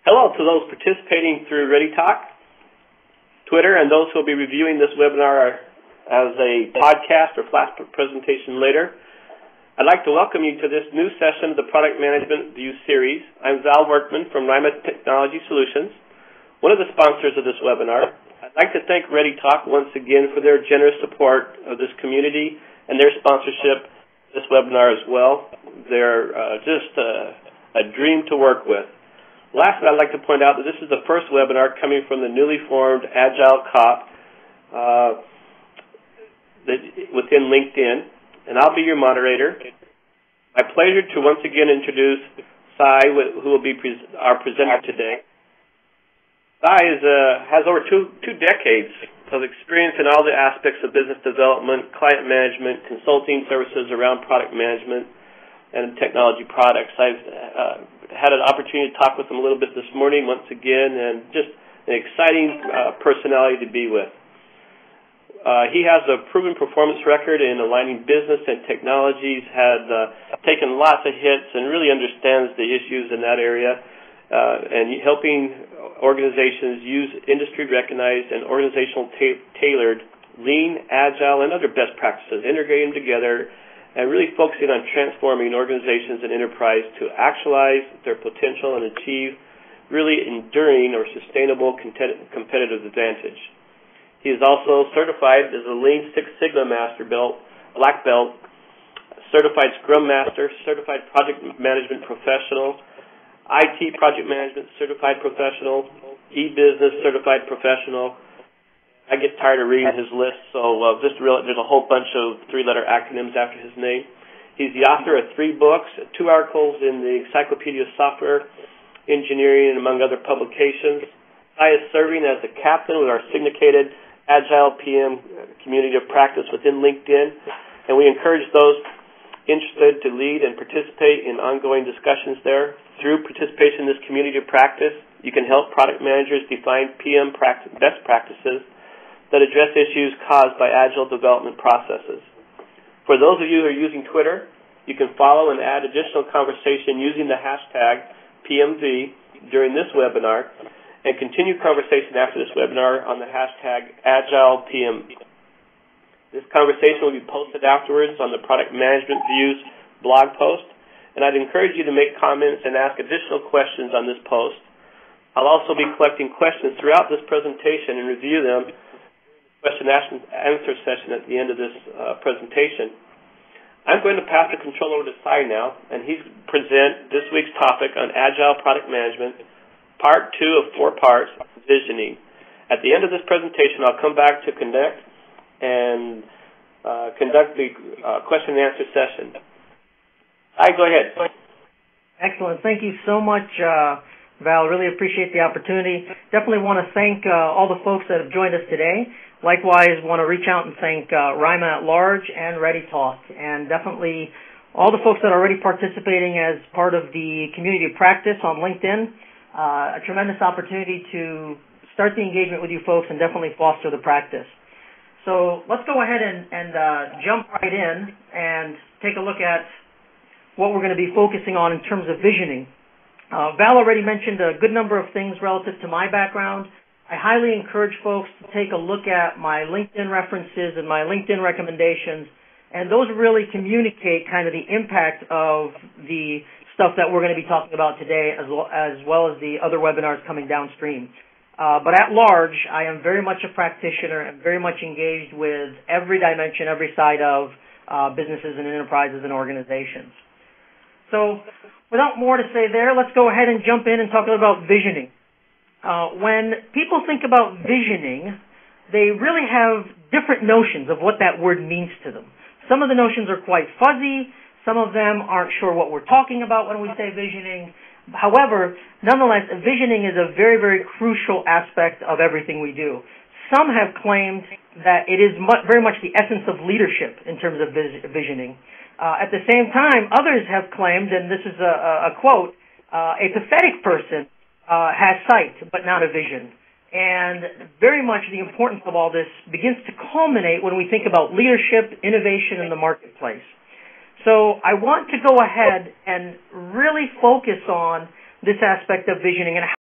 Hello to those participating through ReadyTalk, Twitter, and those who will be reviewing this webinar as a podcast or flash presentation later. I'd like to welcome you to this new session of the Product Management View series. I'm Val Workman from Ryma Technology Solutions, one of the sponsors of this webinar. I'd like to thank ReadyTalk once again for their generous support of this community and their sponsorship of this webinar as well. They're just a dream to work with. Lastly, I'd like to point out that this is the first webinar coming from the newly formed Agile COP within LinkedIn, and I'll be your moderator. My pleasure to once again introduce Si, who will be our presenter today. Si has over two decades of experience in all the aspects of business development, client management, consulting services around product management, and technology products. I've had an opportunity to talk with him a little bit this morning once again, and just an exciting personality to be with. He has a proven performance record in aligning business and technologies, has taken lots of hits and really understands the issues in that area, and helping organizations use industry-recognized and organizational-tailored lean, agile, and other best practices, integrating them together, and really focusing on transforming organizations and enterprise to actualize their potential and achieve really enduring or sustainable competitive advantage. He is also certified as a Lean Six Sigma Black Belt, certified Scrum Master, certified Project Management Professional, IT Project Management Certified Professional, e-Business Certified Professional. I get tired of reading his list, so just there's a whole bunch of three-letter acronyms after his name. He's the author of 3 books, 2 articles in the Encyclopedia of Software Engineering, and among other publications. I is serving as the captain with our syndicated Agile PM community of practice within LinkedIn, and we encourage those interested to lead and participate in ongoing discussions there. Through participation in this community of practice, you can help product managers define PM best practices that address issues caused by agile development processes. For those of you who are using Twitter, you can follow and add additional conversation using the hashtag PMV during this webinar, and continue conversation after this webinar on the hashtag AgilePM. This conversation will be posted afterwards on the Product Management Views blog post, and I'd encourage you to make comments and ask additional questions on this post. I'll also be collecting questions throughout this presentation and review them question and answer session at the end of this presentation. I'm going to pass the control over to Si now, and he's present this week's topic on Agile Product Management, Part 2 of 4 parts, Visioning. At the end of this presentation, I'll come back to connect and conduct the question and answer session. Si, go ahead. Excellent. Thank you so much, Val. Really appreciate the opportunity. Definitely want to thank all the folks that have joined us today. Likewise, want to reach out and thank Ryma at large and ReadyTalk, and definitely all the folks that are already participating as part of the community of practice on LinkedIn. A tremendous opportunity to start the engagement with you folks and definitely foster the practice. So let's go ahead and jump right in and take a look at what we're going to be focusing on in terms of visioning. Val already mentioned a good number of things relative to my background. I highly encourage folks to take a look at my LinkedIn references and my LinkedIn recommendations, and those really communicate kind of the impact of the stuff that we're going to be talking about today, as well as the other webinars coming downstream. But at large, I am very much a practitioner and very much engaged with every dimension, every side of businesses and enterprises and organizations. So without more to say there, let's go ahead and jump in and talk about visioning. When people think about visioning, they really have different notions of what that word means to them. Some of the notions are quite fuzzy. Some of them aren't sure what we're talking about when we say visioning. However, nonetheless, visioning is a very, very crucial aspect of everything we do. Some have claimed that it is very much the essence of leadership in terms of visioning. At the same time, others have claimed, and this is a quote, a pathetic person has sight but not a vision. And very much the importance of all this begins to culminate when we think about leadership, innovation in the marketplace. So I want to go ahead and really focus on this aspect of visioning and